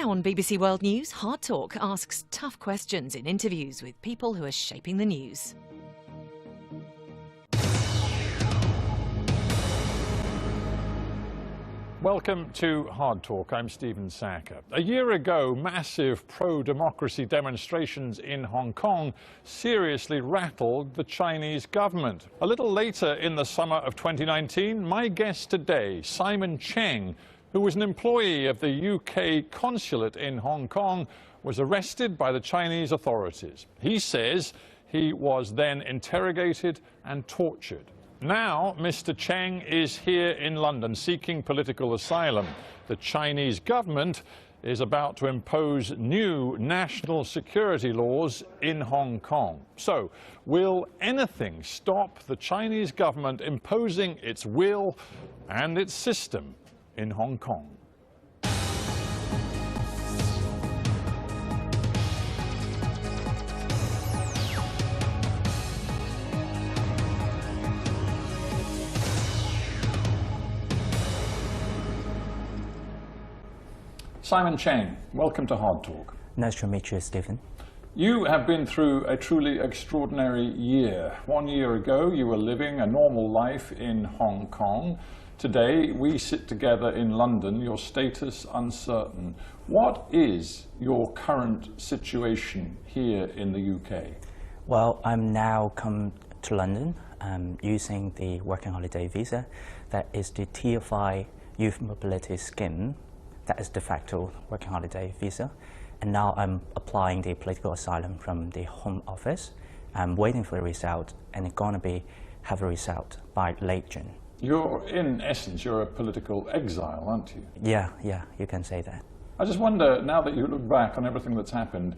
Now on BBC World News, Hardtalk asks tough questions in interviews with people who are shaping the news. Welcome to Hardtalk. I'm Sackur. A year ago, massive pro-democracy demonstrations in Hong Kong seriously rattled the Chinese government. A little later in the summer of 2019, my guest today, Cheng, who was an employee of the UK consulate in Hong Kong, was arrested by the Chinese authorities. He says he was then interrogated and tortured. Now, Mr. Cheng is here in London seeking political asylum. The Chinese government is about to impose new national security laws in Hong Kong. So, will anything stop the Chinese government imposing its will and its system in Hong Kong? Cheng, welcome to Hardtalk. Nice to meet you, Stephen. You have been through a truly extraordinary year. 1 year ago, you were living a normal life in Hong Kong. Today, we sit together in London, your status uncertain. What is your current situation here in the UK? Well, I'm now come to London using the working holiday visa. That is the Tier 5 Youth Mobility Scheme. That is de facto working holiday visa. And now I'm applying the political asylum from the Home Office. I'm waiting for the result, and it's going to have a result by late June. You're, in essence, you're a political exile, aren't you? Yeah, you can say that. I just wonder, now that you look back on everything that's happened,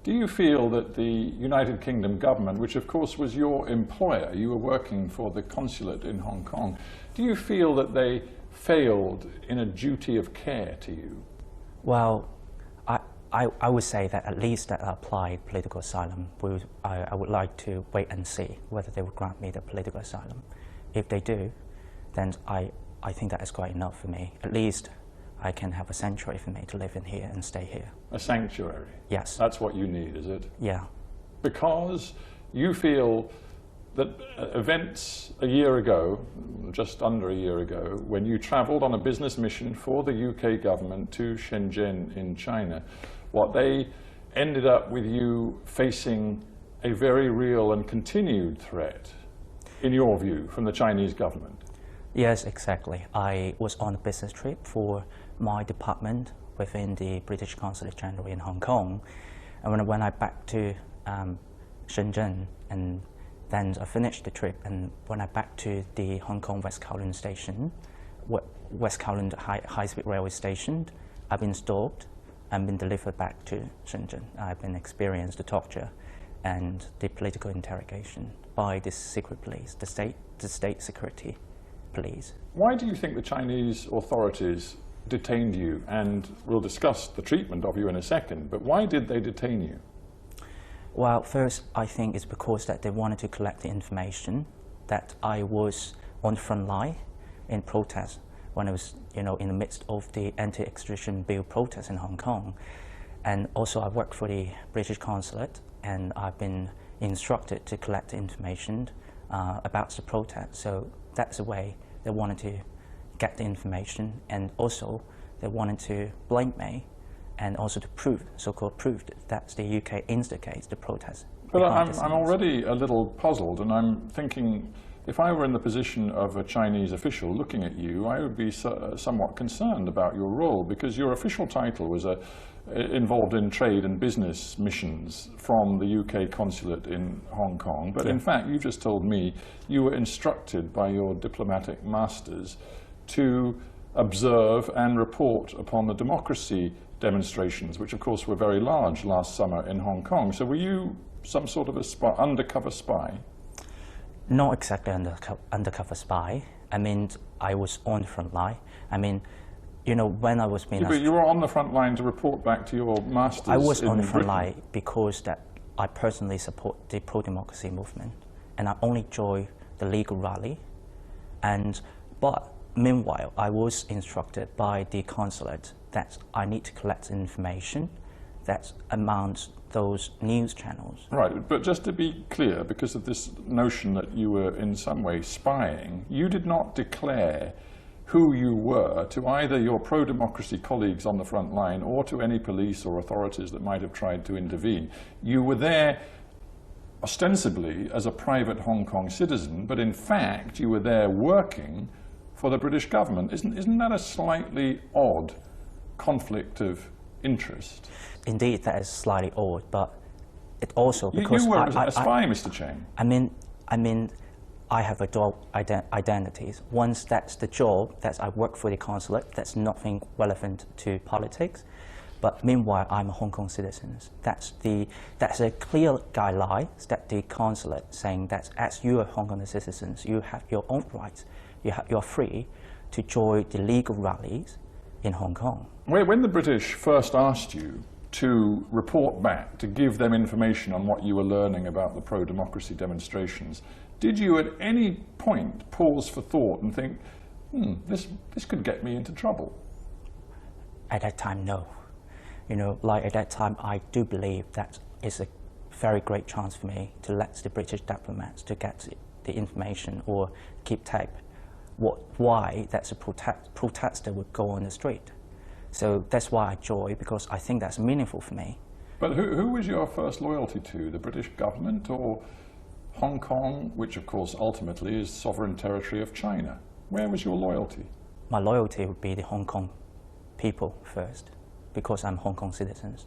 do you feel that the United Kingdom government, which of course was your employer, you were working for the consulate in Hong Kong, do you feel that they failed in a duty of care to you? Well, I would say that at least that I applied political asylum, I would like to wait and see whether they would grant me the political asylum. If they do, then I think that is quite enough for me. At least I can have a sanctuary for me to live in here and stay here. A sanctuary? Yes. That's what you need, is it? Yeah. Because you feel that events a year ago, just under a year ago, when you travelled on a business mission for the UK government to Shenzhen in China, what they ended up with you facing a very real and continued threat, in your view, from the Chinese government. Yes, exactly. I was on a business trip for my department within the British Consulate General in Hong Kong. And when I back to Shenzhen, and then I finished the trip, and when I back to the Hong Kong West Kowloon station, West Kowloon high-speed railway station, I've been stopped and been delivered back to Shenzhen. I've been experienced the torture and the political interrogation by the secret police, the state security police. Why do you think the Chinese authorities detained you? And we'll discuss the treatment of you in a second, but why did they detain you? Well, first, I think it's because that they wanted to collect the information that I was on the front line in protest when I was, in the midst of the anti-extradition bill protest in Hong Kong. And also I work for the British consulate, and I've been instructed to collect the information about the protest. So that's the way they wanted to get the information, and also they wanted to blame me, and also to prove, so-called prove, that the UK instigates the protest. But I'm already a little puzzled, and I'm thinking, if I were in the position of a Chinese official looking at you, I would be somewhat concerned about your role, because your official title was involved in trade and business missions from the UK consulate in Hong Kong. But in fact, you just told me you were instructed by your diplomatic masters to observe and report upon the democracy demonstrations, which of course were very large last summer in Hong Kong. So were you some sort of a undercover spy? Not exactly undercover spy. I mean, I was on the front line. I mean, when I was being... But you were on the front line to report back to your masters. I was on the front Britain. line because that I personally support the pro-democracy movement, and I only joined the legal rally. But meanwhile, I was instructed by the consulate that I need to collect information that amongst those news channels. Right, but just to be clear, because of this notion that you were in some way spying, you did not declare who you were to either your pro-democracy colleagues on the front line or to any police or authorities that might have tried to intervene. You were there ostensibly as a private Hong Kong citizen, but in fact you were there working for the British government. Isn't that a slightly odd conflict of interest? Indeed, that is slightly odd, but it also because you were a spy, Mr. Cheng. I mean, I have a dual identities. Once that's the job, that I work for the consulate, that's nothing relevant to politics. But meanwhile, I'm a Hong Kong citizen. That's a clear guideline that the consulate saying that as you are Hong Kong citizens, you have your own rights. You're free to join the legal rallies in Hong Kong. When the British first asked you to report back, to give them information on what you were learning about the pro-democracy demonstrations, did you at any point pause for thought and think, this could get me into trouble? At that time, no. You know, like at that time, I do believe that it's a very great chance for me to let the British diplomats to get the information or keep tape why that's a protester would go on the street. So that's why I joined, because I think that's meaningful for me. But who was your first loyalty to, the British government or Hong Kong, which of course ultimately is sovereign territory of China? Where was your loyalty? My loyalty would be the Hong Kong people first, because I'm Hong Kong citizens.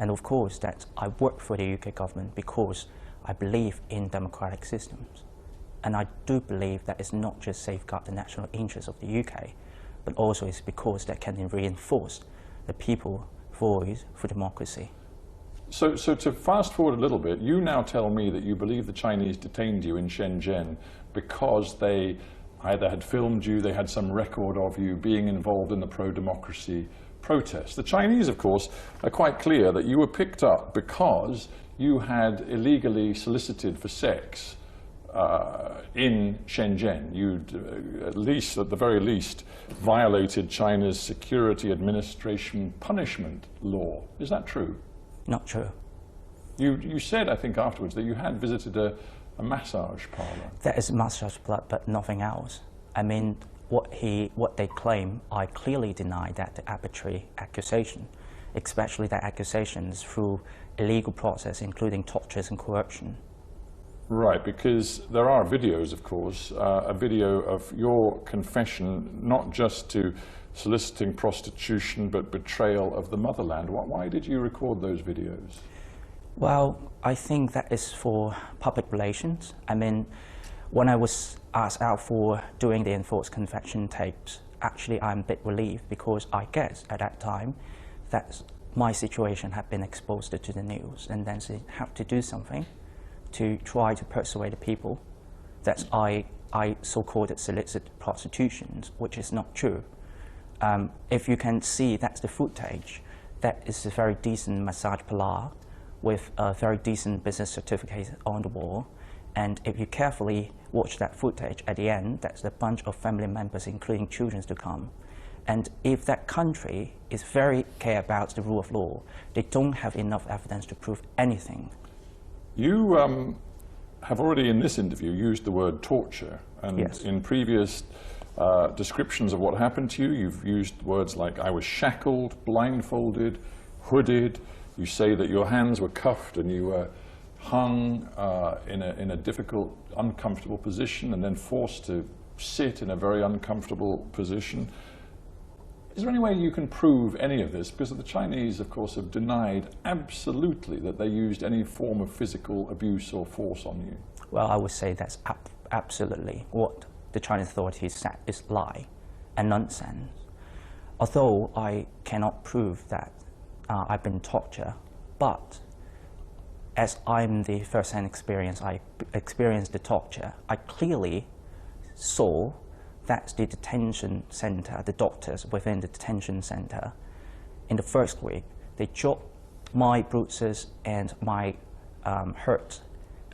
And of course that I work for the UK government because I believe in democratic systems. And I do believe that it's not just safeguard the national interests of the UK, but also it's because that can reinforce the people's voice for democracy. So to fast forward a little bit, you now tell me that you believe the Chinese detained you in Shenzhen because they either had filmed you, they had some record of you being involved in the pro-democracy protests. The Chinese, of course, are quite clear that you were picked up because you had illegally solicited for sex in Shenzhen. You'd at the very least, violated China's Security Administration punishment law. Is that true? Not true. You said, I think, afterwards that you had visited a massage parlor. That is massage parlor, but nothing else. I mean, what they claim, I clearly deny that the arbitrary accusation, especially that accusations through illegal process, including tortures and coercion. Right, because there are videos, of course, a video of your confession, not just to soliciting prostitution, but betrayal of the motherland. Why did you record those videos? Well, I think that is for public relations. I mean, when I was asked out for doing the enforced confession tapes, actually I'm a bit relieved because I guess at that time that my situation had been exposed to the news, and then they have to do something to try to persuade the people that I so-called solicit prostitutions, which is not true. If you can see, that's the footage. That is a very decent massage parlor with a very decent business certificate on the wall. And if you carefully watch that footage, at the end, that's a bunch of family members, including children, to come. And if that country is very care about the rule of law, they don't have enough evidence to prove anything. You have already in this interview used the word torture, and yes. In previous descriptions of what happened to you, you've used words like I was shackled, blindfolded, hooded. You say that your hands were cuffed and you were hung in a difficult, uncomfortable position and then forced to sit in a very uncomfortable position. Is there any way you can prove any of this? Because the Chinese, of course, have denied absolutely that they used any form of physical abuse or force on you. Well, I would say that's absolutely what the Chinese authorities said is lie and nonsense. Although I cannot prove that I've been tortured, but as I'm the first-hand experience, I experienced the torture, I clearly saw that the detention center, the doctors within the detention center, in the first week, they dropped my bruises and my hurt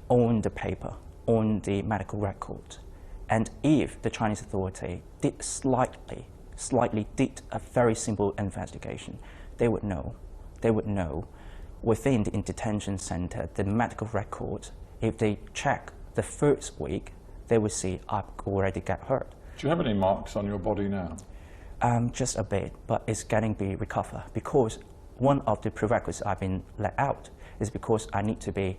on the paper, on the medical record. And if the Chinese authority did slightly slightly did a very simple investigation, they would know. They would know within the detention center, the medical records, if they check the first week, they would see I've already got hurt. Do you have any marks on your body now? Just a bit, but it's getting to be recovered because one of the prerequisites I've been let out is because I need to be,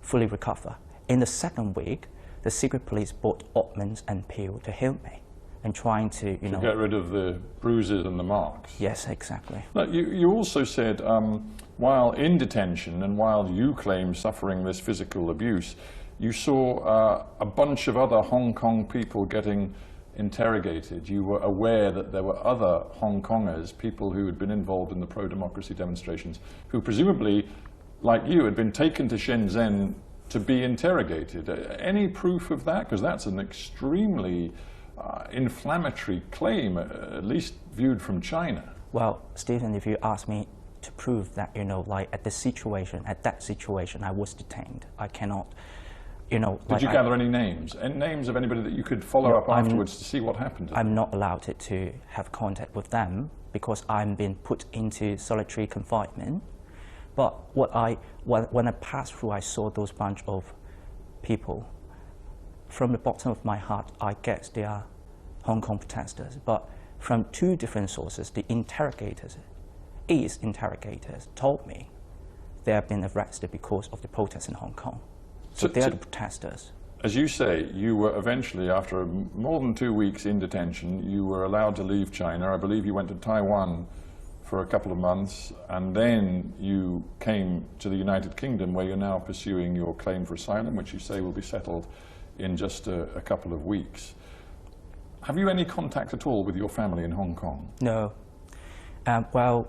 fully recovered. In the second week, the secret police bought ointments and pill to help me and trying to, to get rid of the bruises and the marks. Yes, exactly. Now, you also said while in detention and while you claim suffering this physical abuse, you saw a bunch of other Hong Kong people getting interrogated. You were aware that there were other Hong Kongers, people who had been involved in the pro-democracy demonstrations, who presumably, like you, had been taken to Shenzhen to be interrogated. Any proof of that? Because that's an extremely inflammatory claim, at least viewed from China. Well, Stephen, if you ask me to prove that, like at that situation, I was detained, I cannot, Did you gather any names? Any names of anybody that you could follow up afterwards to see what happened to them? I'm not allowed to have contact with them because I'm being put into solitary confinement. But when I passed through, I saw those bunch of people. From the bottom of my heart, I guess they are Hong Kong protesters. But from two different sources, the interrogators told me they have been arrested because of the protests in Hong Kong. So they are the protesters. As you say, you were eventually, after more than 2 weeks in detention, you were allowed to leave China. I believe you went to Taiwan for a couple of months, and then you came to the United Kingdom, where you're now pursuing your claim for asylum, which you say will be settled in just a couple of weeks. Have you any contact at all with your family in Hong Kong? No. Well,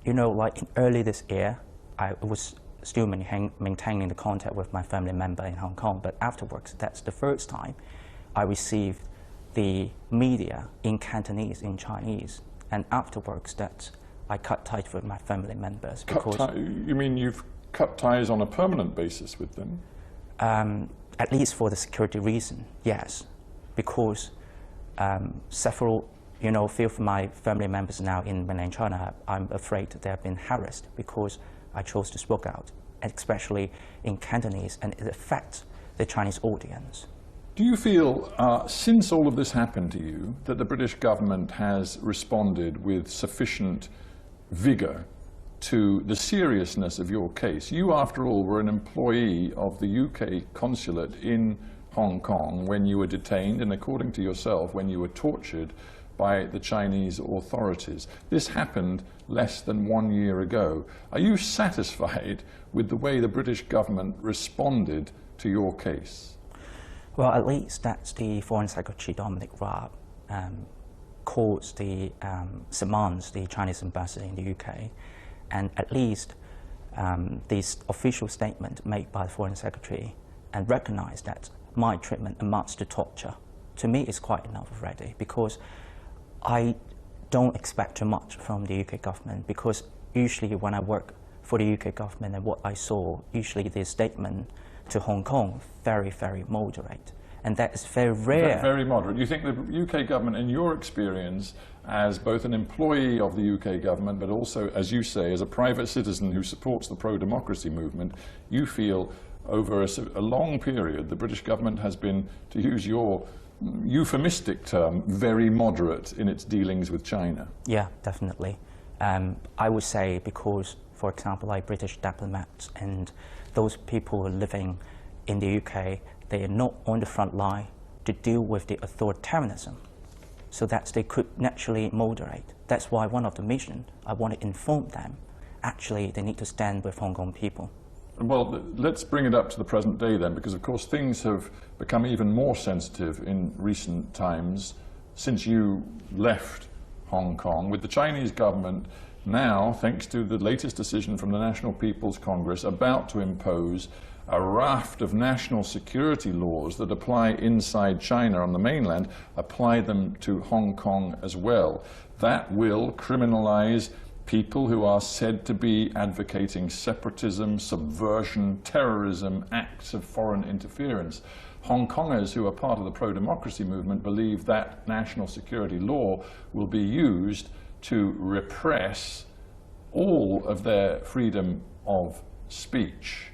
like early this year, I was still maintaining the contact with my family member in Hong Kong, but afterwards, that's the first time I received the media in Cantonese, in Chinese, and afterwards that I cut ties with my family members. You mean you've cut ties on a permanent basis with them? At least for the security reason, yes, because several, few of my family members now in mainland China, I'm afraid they have been harassed because I chose to speak out, especially in Cantonese, and it affects the Chinese audience. Do you feel, since all of this happened to you, that the British government has responded with sufficient vigour to the seriousness of your case? You, after all, were an employee of the UK consulate in Hong Kong when you were detained, and according to yourself, when you were tortured by the Chinese authorities. This happened less than 1 year ago. Are you satisfied with the way the British government responded to your case? Well, at least that's the Foreign Secretary Dominic Raab calls summons the Chinese ambassador in the UK, and at least this official statement made by the Foreign Secretary and recognized that my treatment amounts to torture. To me, it's quite enough already, because I don't expect too much from the UK government, because usually when I work for the UK government and what I saw, usually the statement to Hong Kong very, very moderate, and that is very rare. Very moderate. You think the UK government, in your experience as both an employee of the UK government, but also, as you say, as a private citizen who supports the pro-democracy movement, you feel over a long period the British government has been, to use your euphemistic term, very moderate in its dealings with China? Yeah, definitely. I would say because, for example, like British diplomats and those people living in the UK, they are not on the front line to deal with the authoritarianism, so that they could naturally moderate. That's why one of the missions, I want to inform them, actually they need to stand with Hong Kong people. Well, let's bring it up to the present day then, because of course things have become even more sensitive in recent times since you left Hong Kong, with the Chinese government now, thanks to the latest decision from the National People's Congress, about to impose a raft of national security laws that apply inside China on the mainland, apply them to Hong Kong as well. That will criminalize people who are said to be advocating separatism, subversion, terrorism, acts of foreign interference. Hong Kongers who are part of the pro-democracy movement believe that national security law will be used to repress all of their freedom of speech.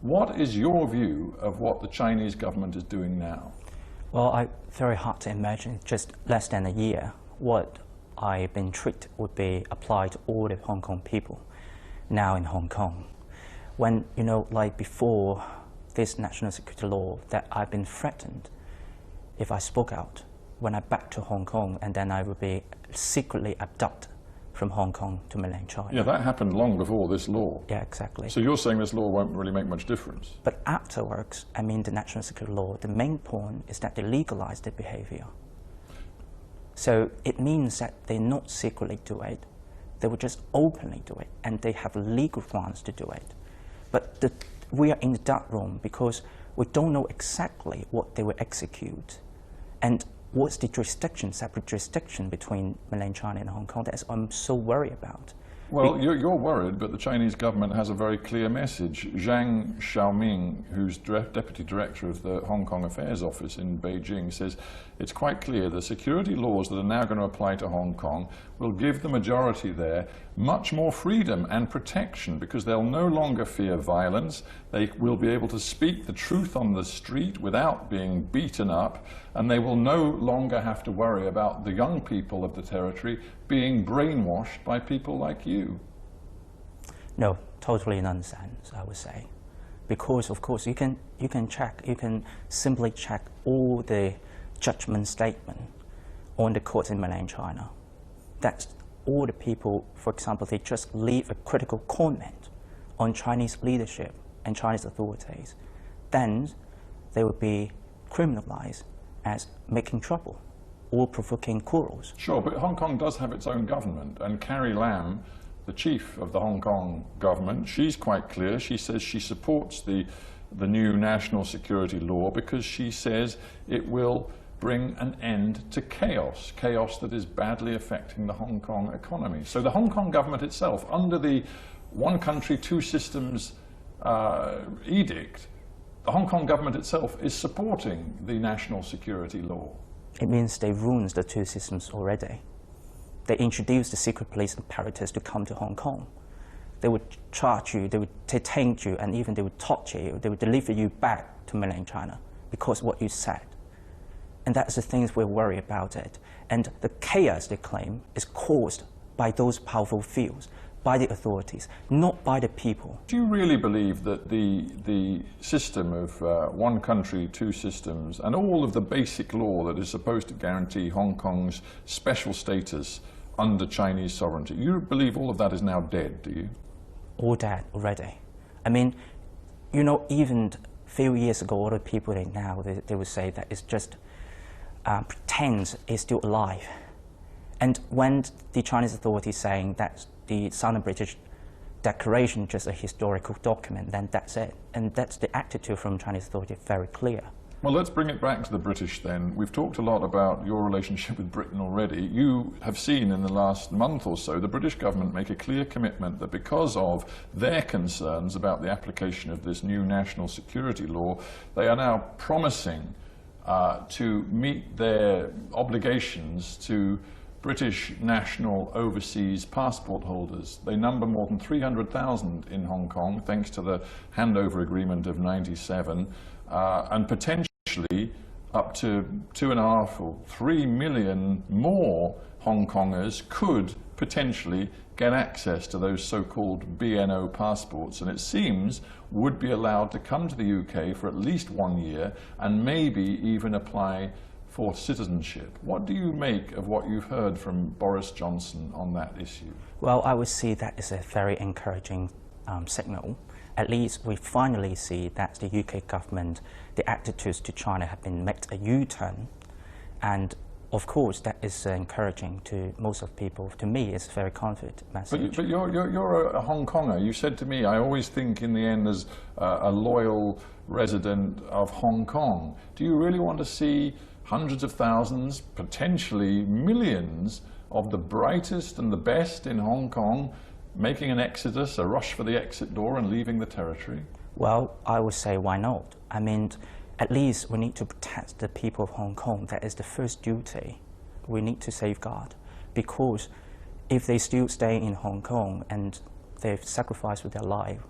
What is your view of what the Chinese government is doing now? Well, very hard to imagine just less than a year what I've been treated would be applied to all the Hong Kong people now in Hong Kong. When, you know, like before this national security law, that I've been threatened if I spoke out when I back to Hong Kong, and then I would be secretly abducted from Hong Kong to mainland China. Yeah, that happened long before this law. Yeah, exactly. So you're saying this law won't really make much difference? But afterwards, I mean the national security law, the main point is that they legalize the behavior. So it means that they not secretly do it, they will just openly do it, and they have legal grounds to do it. But we are in the dark room because we don't know exactly what they will execute. And what's the jurisdiction, separate jurisdiction between mainland China and Hong Kong? That's what I'm so worried about. Well, you're worried, but the Chinese government has a very clear message. Zhang Xiaoming, who's deputy director of the Hong Kong Affairs Office in Beijing, says it's quite clear the security laws that are now going to apply to Hong Kong will give the majority there much more freedom and protection, because they'll no longer fear violence. They will be able to speak the truth on the street without being beaten up, and they will no longer have to worry about the young people of the territory being brainwashed by people like you. No, totally nonsense, I would say. Because, of course, you can simply check all the judgment statement on the courts in mainland China. That's all the people, for example, they just leave a critical comment on Chinese leadership and Chinese authorities. Then they would be criminalized as making trouble or provoking quarrels. Sure, but Hong Kong does have its own government, and Carrie Lam, the chief of the Hong Kong government, she's quite clear. She says she supports the new national security law because she says it will bring an end to chaos that is badly affecting the Hong Kong economy. So the Hong Kong government itself, under the one country, two systems edict, the Hong Kong government itself is supporting the national security law. It means they ruined the two systems already. They introduced the secret police apparatus to come to Hong Kong. They would charge you, they would detain you, and even they would torture you. They would deliver you back to mainland China because what you said. And that's the things we're worried about it. And the chaos they claim is caused by those powerful fields, by the authorities, not by the people. Do you really believe that the system of one country, two systems, and all of the basic law that is supposed to guarantee Hong Kong's special status under Chinese sovereignty, you believe all of that is now dead, do you? All dead already. I mean, you know, even a few years ago, all the people now, they would say that it's just pretends it's still alive. And when the Chinese authorities saying that the Sino-British Declaration is just a historical document, then that's it. And that's the attitude from Chinese authorities, very clear. Well, let's bring it back to the British then. We've talked a lot about your relationship with Britain already. You have seen in the last month or so the British government make a clear commitment that because of their concerns about the application of this new national security law, they are now promising to meet their obligations to British national overseas passport holders. They number more than 300,000 in Hong Kong, thanks to the handover agreement of '97, and potentially up to 2.5 or 3 million more Hong Kongers could potentially get access to those so-called BNO passports, and it seems would be allowed to come to the UK for at least 1 year and maybe even apply for citizenship. What do you make of what you've heard from Boris Johnson on that issue? Well, I would see that as a very encouraging signal. At least we finally see that the UK government, the attitudes to China have been made a U-turn, and of course that is encouraging to most of people. To me, it's a very confident message. But you're a Hong Konger. You said to me, I always think in the end as a loyal resident of Hong Kong. Do you really want to see hundreds of thousands, potentially millions of the brightest and the best in Hong Kong making an exodus, a rush for the exit door and leaving the territory? Well, I would say why not? I mean, at least we need to protect the people of Hong Kong. That is the first duty we need to safeguard, because if they still stay in Hong Kong and they've sacrificed with their life,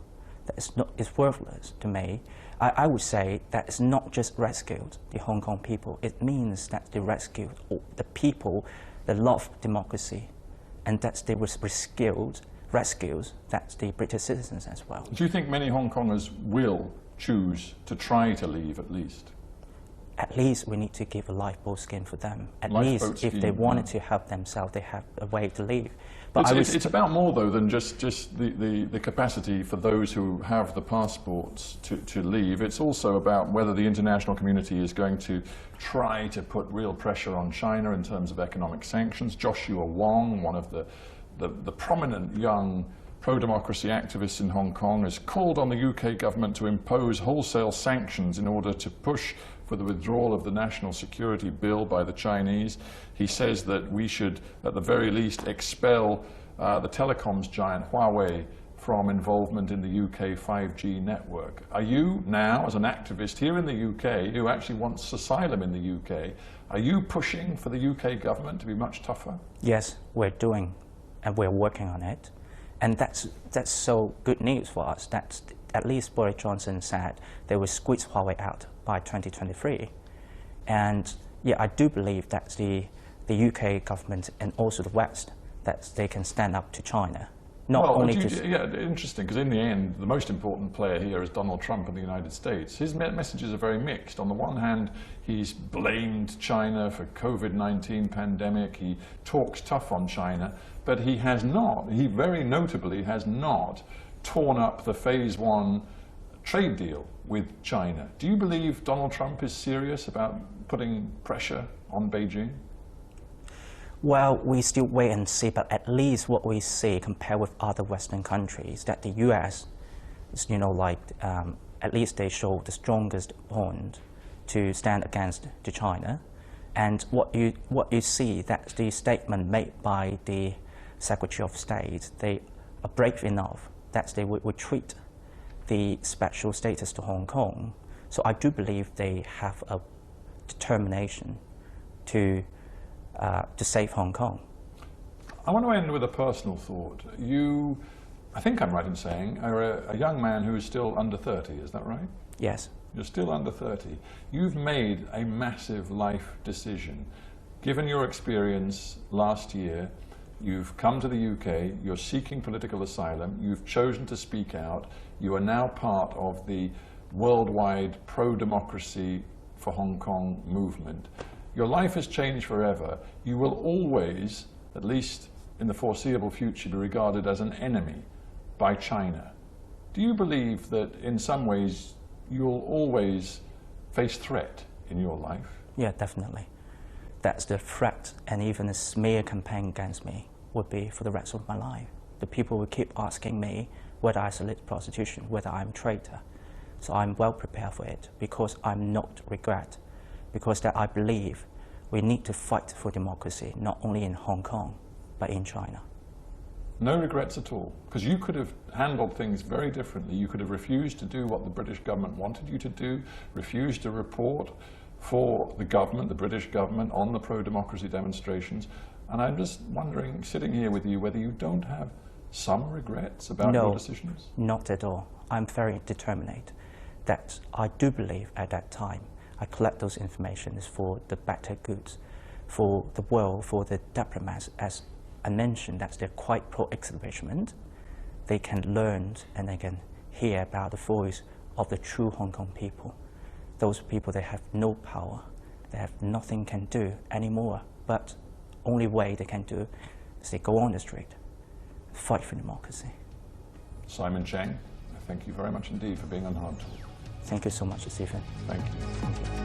it's worthless to me. I would say that it's not just rescued the Hong Kong people. It means that they rescued the people that love democracy, and that they were rescues that's the British citizens as well. Do you think many Hong Kongers will choose to try to leave at least? At least we need to give a lifeboat scheme for them. At Lifeboat least if scheme, they wanted yeah. to help themselves, they have a way to leave. But it's about more, though, than just the capacity for those who have the passports to leave. It's also about whether the international community is going to try to put real pressure on China in terms of economic sanctions. Joshua Wong, one of the prominent young pro-democracy activists in Hong Kong, has called on the UK government to impose wholesale sanctions in order to push for the withdrawal of the national security bill by the Chinese. He says that we should, at the very least, expel the telecoms giant Huawei from involvement in the UK 5G network. Are you now, as an activist here in the UK, who actually wants asylum in the UK, are you pushing for the UK government to be much tougher? Yes, we're doing, and we're working on it. And that's so good news for us. That at least Boris Johnson said they will squeeze Huawei out by 2023. And yeah, I do believe that the UK government and also the West, that they can stand up to China. Yeah, interesting, because in the end, the most important player here is Donald Trump in the United States. His messages are very mixed. On the one hand, he's blamed China for COVID-19 pandemic. He talks tough on China, but he very notably has not torn up the Phase 1 trade deal with China. Do you believe Donald Trump is serious about putting pressure on Beijing? Well, we still wait and see, but at least what we see compared with other Western countries, that the US is, at least they show the strongest bond to stand against to China. And what you see, that the statement made by the Secretary of State, they are brave enough that they would treat the special status to Hong Kong. So I do believe they have a determination to save Hong Kong. I want to end with a personal thought. You, I think I'm right in saying, are a young man who is still under 30, is that right? Yes. You're still under 30. You've made a massive life decision. Given your experience last year, you've come to the UK, you're seeking political asylum, you've chosen to speak out, you are now part of the worldwide pro-democracy for Hong Kong movement. Your life has changed forever. You will always, at least in the foreseeable future, be regarded as an enemy by China. Do you believe that in some ways you'll always face threat in your life? Yeah, definitely. That's the threat, and even a smear campaign against me would be for the rest of my life. The people will keep asking me whether I solicit prostitution, whether I'm a traitor. So I'm well prepared for it, because I'm not regret. Because that I believe we need to fight for democracy, not only in Hong Kong, but in China. No regrets at all, because you could have handled things very differently. You could have refused to do what the British government wanted you to do, refused to report for the government, the British government, on the pro-democracy demonstrations. And I'm just wondering, sitting here with you, whether you don't have some regrets about your decisions? No, not at all. I'm very determined that I do believe at that time I collect those informations for the better goods, for the world, for the diplomats. As I mentioned, that they're quite pro-establishment. They can learn and they can hear about the voice of the true Hong Kong people. Those people, they have no power. They have nothing can do anymore. But only way they can do is they go on the street, fight for democracy. Simon Cheng, thank you very much indeed for being on Hardtalk. Thank you so much, Stephen. Thank you. Thank you.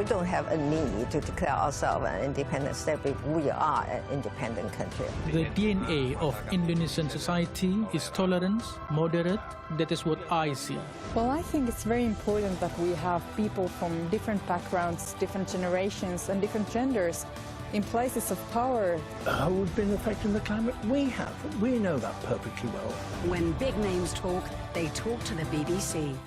We don't have a need to declare ourselves an independent state. We are an independent country. The DNA of Indonesian society is tolerance, moderate. That is what I see. Well, I think it's very important that we have people from different backgrounds, different generations and different genders in places of power. How we've been affecting the climate? We have. We know that perfectly well. When big names talk, they talk to the BBC.